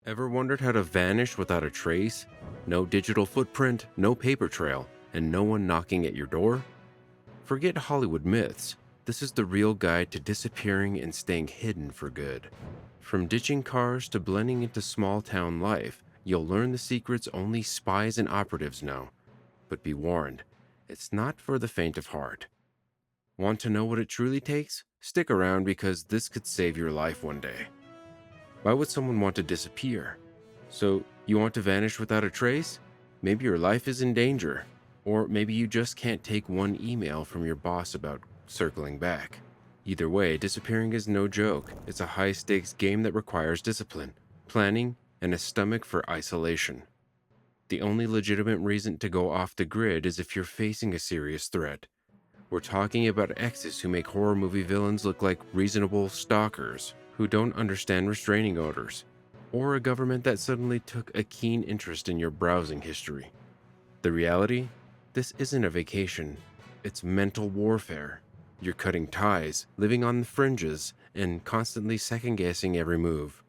Ever wondered how to vanish without a trace? No digital footprint, no paper trail, and no one knocking at your door? Forget Hollywood myths. This is the real guide to disappearing and staying hidden for good. From ditching cars to blending into small town life, you'll learn the secrets only spies and operatives know. But be warned, it's not for the faint of heart. Want to know what it truly takes? Stick around because this could save your life one day. Why would someone want to disappear? So, you want to vanish without a trace? Maybe your life is in danger. Or maybe you just can't take one email from your boss about circling back. Either way, disappearing is no joke. It's a high-stakes game that requires discipline, planning, and a stomach for isolation. The only legitimate reason to go off the grid is if you're facing a serious threat. We're talking about exes who make horror movie villains look like reasonable stalkers who don't understand restraining orders, or a government that suddenly took a keen interest in your browsing history. The reality? This isn't a vacation. It's mental warfare. You're cutting ties, living on the fringes, and constantly second-guessing every move.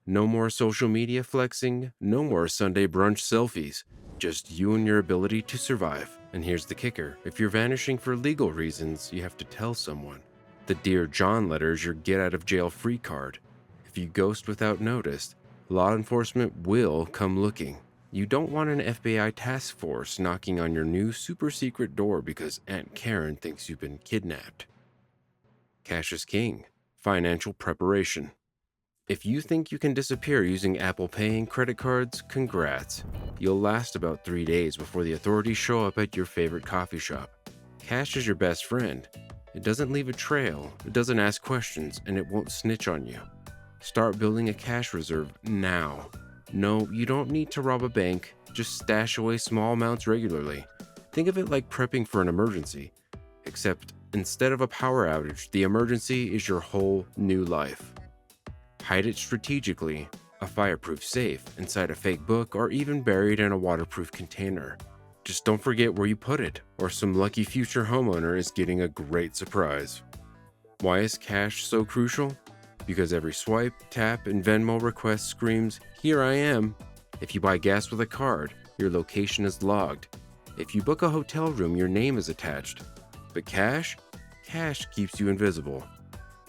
No more social media flexing, no more Sunday brunch selfies. Just you and your ability to survive. And here's the kicker. If you're vanishing for legal reasons, you have to tell someone. The Dear John letter is your get-out-of-jail-free card. If you ghost without notice, law enforcement will come looking. You don't want an FBI task force knocking on your new super-secret door because Aunt Karen thinks you've been kidnapped. Cash is king. Financial preparation. If you think you can disappear using Apple Pay and credit cards, congrats. You'll last about 3 days before the authorities show up at your favorite coffee shop. Cash is your best friend. It doesn't leave a trail, it doesn't ask questions, and it won't snitch on you. Start building a cash reserve now. No, you don't need to rob a bank, just stash away small amounts regularly. Think of it like prepping for an emergency. Except, instead of a power outage, the emergency is your whole new life. Hide it strategically, a fireproof safe, inside a fake book, or even buried in a waterproof container. Just don't forget where you put it, or some lucky future homeowner is getting a great surprise. Why is cash so crucial? Because every swipe, tap, and Venmo request screams, "Here I am." If you buy gas with a card, your location is logged. If you book a hotel room, your name is attached. But cash? Cash keeps you invisible.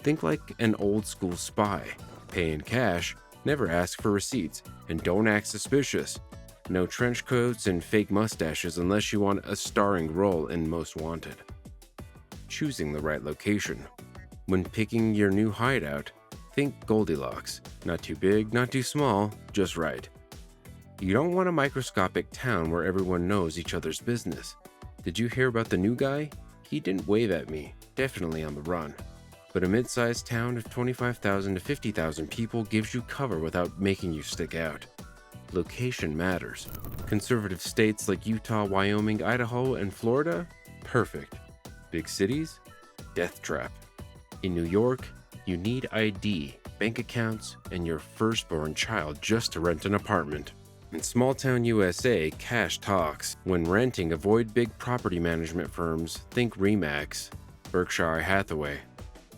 Think like an old school spy. Pay in cash, never ask for receipts, and don't act suspicious. No trench coats and fake mustaches unless you want a starring role in Most Wanted. Choosing the right location. When picking your new hideout, think Goldilocks. Not too big, not too small, just right. You don't want a microscopic town where everyone knows each other's business. Did you hear about the new guy? He didn't wave at me, definitely on the run. But a mid-sized town of 25,000 to 50,000 people gives you cover without making you stick out. Location matters. Conservative states like Utah, Wyoming, Idaho, and Florida? Perfect. Big cities? Death trap. In New York, you need ID, bank accounts, and your firstborn child just to rent an apartment. In small-town USA, cash talks. When renting, avoid big property management firms. Think RE/MAX, Berkshire Hathaway.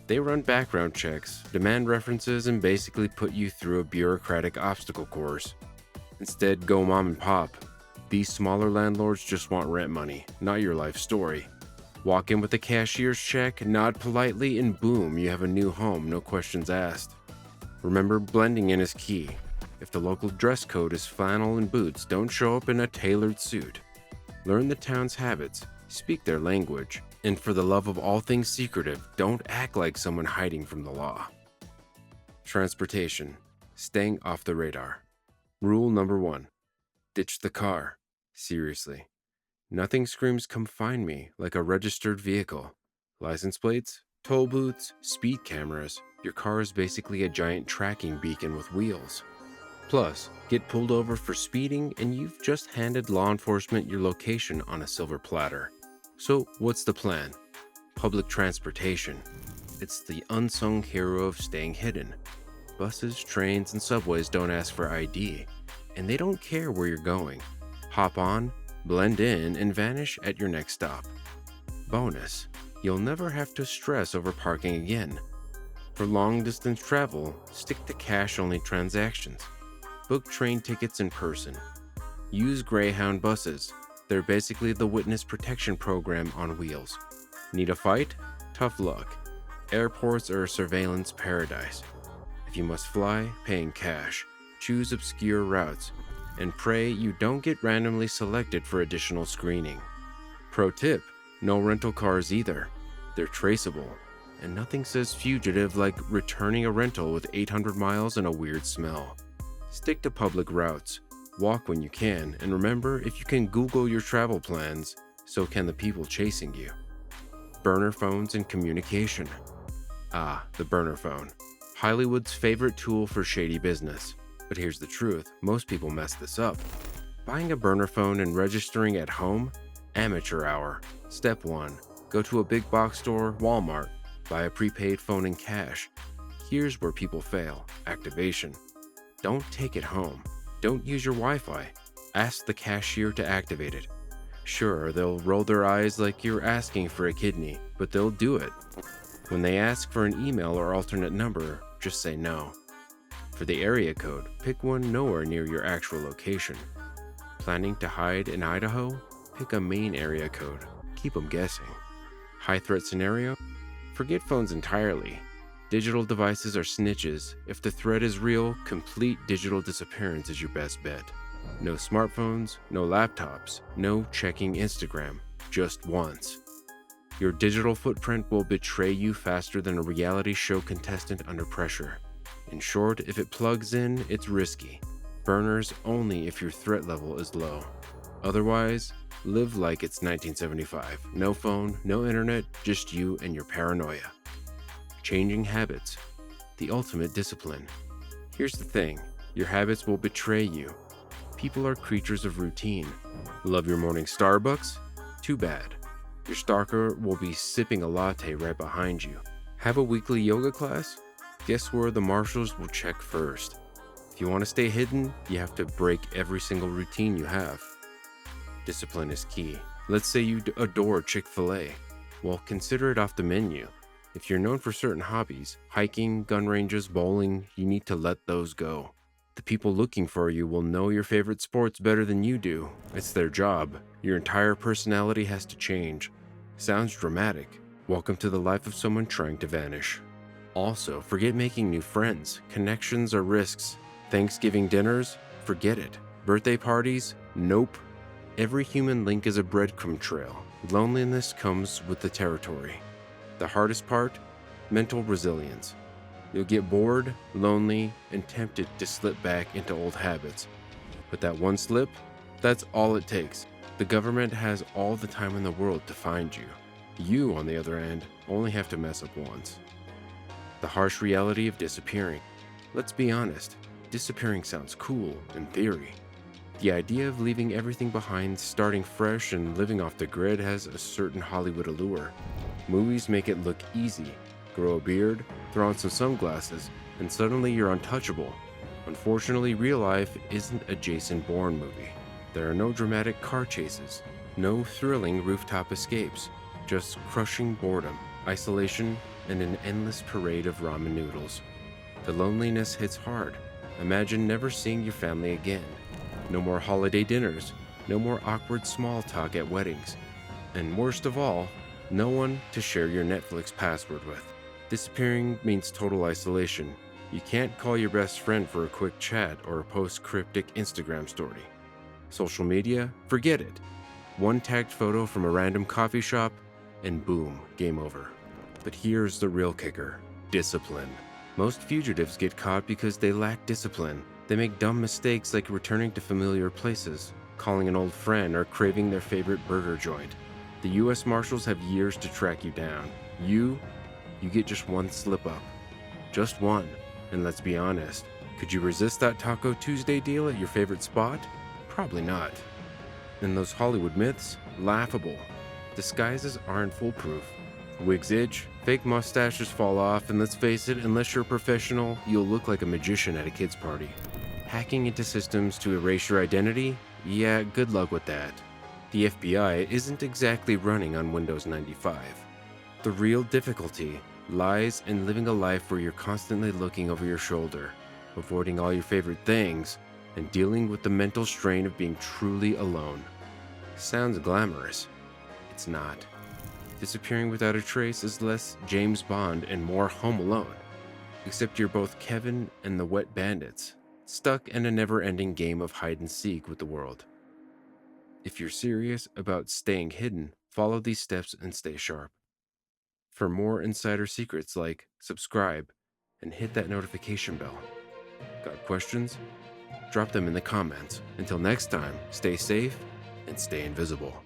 They run background checks, demand references, and basically put you through a bureaucratic obstacle course. Instead, go mom and pop. These smaller landlords just want rent money, not your life story. Walk in with a cashier's check, nod politely, and boom, you have a new home, no questions asked. Remember, blending in is key. If the local dress code is flannel and boots, don't show up in a tailored suit. Learn the town's habits, speak their language, and for the love of all things secretive, don't act like someone hiding from the law. Transportation. Staying off the radar. Rule number 1. Ditch the car. Seriously. Nothing screams "come find me" like a registered vehicle. License plates, toll booths, speed cameras. Your car is basically a giant tracking beacon with wheels. Plus, get pulled over for speeding and you've just handed law enforcement your location on a silver platter. So, what's the plan? Public transportation. It's the unsung hero of staying hidden. Buses, trains, and subways don't ask for ID, and they don't care where you're going. Hop on, blend in, and vanish at your next stop. Bonus, you'll never have to stress over parking again. For long-distance travel, stick to cash-only transactions. Book train tickets in person. Use Greyhound buses. They're basically the witness protection program on wheels. Need a fight? Tough luck. Airports are a surveillance paradise. If you must fly, pay in cash. Choose obscure routes. And pray you don't get randomly selected for additional screening. Pro tip, no rental cars either. They're traceable. And nothing says fugitive like returning a rental with 800 miles and a weird smell. Stick to public routes. Walk when you can, and remember, if you can Google your travel plans, so can the people chasing you. Burner phones and communication. Ah, the burner phone. Hollywood's favorite tool for shady business. But here's the truth, most people mess this up. Buying a burner phone and registering at home? Amateur hour. Step 1. Go to a big box store, Walmart. Buy a prepaid phone in cash. Here's where people fail. Activation. Don't take it home. Don't use your Wi-Fi. Ask the cashier to activate it. Sure, they'll roll their eyes like you're asking for a kidney, but they'll do it. When they ask for an email or alternate number, just say no. For the area code, pick one nowhere near your actual location. Planning to hide in Idaho? Pick a main area code. Keep them guessing. High threat scenario? Forget phones entirely. Digital devices are snitches. If the threat is real, complete digital disappearance is your best bet. No smartphones, no laptops, no checking Instagram, just once. Your digital footprint will betray you faster than a reality show contestant under pressure. In short, if it plugs in, it's risky. Burners only if your threat level is low. Otherwise, live like it's 1975. No phone, no internet, just you and your paranoia. Changing habits. The ultimate discipline. Here's the thing, your habits will betray you. People are creatures of routine. Love your morning Starbucks? Too bad. Your stalker will be sipping a latte right behind you. Have a weekly yoga class? Guess where the marshals will check first. If you want to stay hidden, you have to break every single routine you have. Discipline is key. Let's say you adore Chick-fil-A. Well, consider it off the menu. If you're known for certain hobbies, hiking, gun ranges, bowling, you need to let those go. The people looking for you will know your favorite sports better than you do. It's their job. Your entire personality has to change. Sounds dramatic. Welcome to the life of someone trying to vanish. Also, forget making new friends. Connections are risks. Thanksgiving dinners? Forget it. Birthday parties? Nope. Every human link is a breadcrumb trail. Loneliness comes with the territory. The hardest part? Mental resilience. You'll get bored, lonely, and tempted to slip back into old habits. But that one slip? That's all it takes. The government has all the time in the world to find you. You, on the other end, only have to mess up once. The harsh reality of disappearing. Let's be honest, disappearing sounds cool in theory. The idea of leaving everything behind, starting fresh, and living off the grid has a certain Hollywood allure. Movies make it look easy. Grow a beard, throw on some sunglasses, and suddenly you're untouchable. Unfortunately, real life isn't a Jason Bourne movie. There are no dramatic car chases, no thrilling rooftop escapes, just crushing boredom, isolation, and an endless parade of ramen noodles. The loneliness hits hard. Imagine never seeing your family again. No more holiday dinners, no more awkward small talk at weddings. And worst of all, no one to share your Netflix password with. Disappearing means total isolation. You can't call your best friend for a quick chat or post cryptic Instagram story. Social media? Forget it. One tagged photo from a random coffee shop, and boom, game over. But here's the real kicker: discipline. Most fugitives get caught because they lack discipline. They make dumb mistakes like returning to familiar places, calling an old friend, or craving their favorite burger joint. The US Marshals have years to track you down. You get just one slip up. Just one. And let's be honest, could you resist that Taco Tuesday deal at your favorite spot? Probably not. And those Hollywood myths? Laughable. Disguises aren't foolproof. Wigs itch, fake mustaches fall off, and let's face it, unless you're a professional, you'll look like a magician at a kid's party. Hacking into systems to erase your identity? Yeah, good luck with that. The FBI isn't exactly running on Windows 95. The real difficulty lies in living a life where you're constantly looking over your shoulder, avoiding all your favorite things, and dealing with the mental strain of being truly alone. Sounds glamorous. It's not. Disappearing without a trace is less James Bond and more Home Alone. Except you're both Kevin and the Wet Bandits, stuck in a never-ending game of hide and seek with the world. If you're serious about staying hidden, follow these steps and stay sharp. For more insider secrets, subscribe, and hit that notification bell. Got questions? Drop them in the comments. Until next time, stay safe and stay invisible.